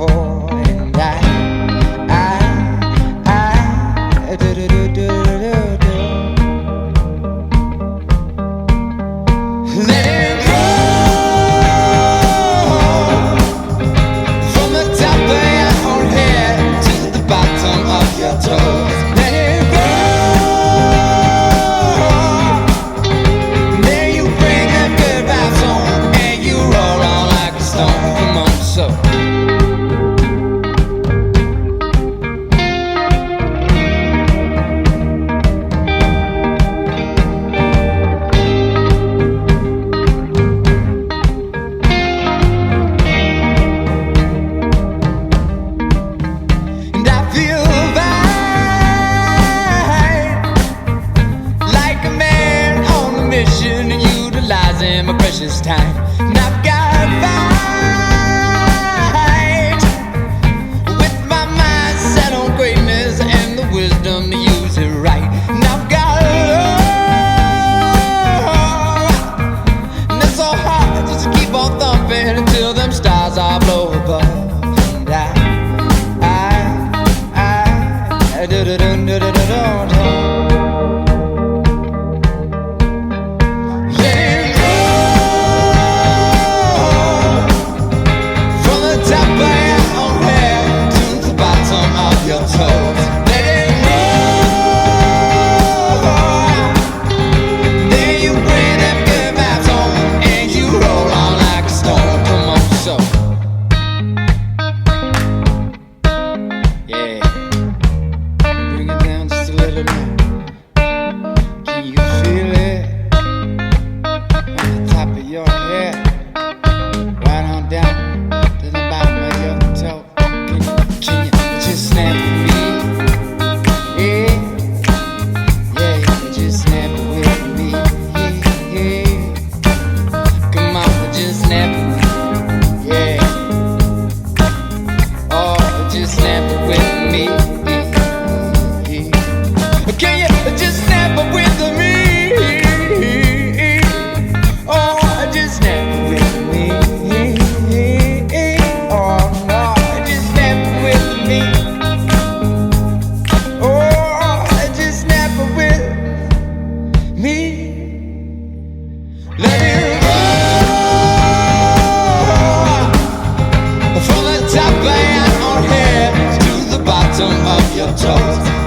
hardcore, and I do do do do do do. Let it go from the top of your head to the bottom of your toes. Let it go. Then you bring them good vibes on and you roll on like a stone. Come on, so. Utilizing my precious time, and I've got to fight with my mind set on greatness and the wisdom to use it right. And I've got love, and it's so hard just to keep on thumping until them stars all blow above. And I do do do do do do do. Your toes. Let it go. Then you bring them good vibes on and you roll on like a stone. Come on, so yeah, bring it down just a little now. Can you feel it? From the top of your head right on down to the bottom of your toe. Can you just snap with me? Yeah, yeah, just snap with me. Yeah, come on, just snap with me. Yeah, oh, just snap with me. Can you just snap with me? Oh, just snap with me. Oh no, just snap with me. Let it roll from the top of your head to the bottom of your toes.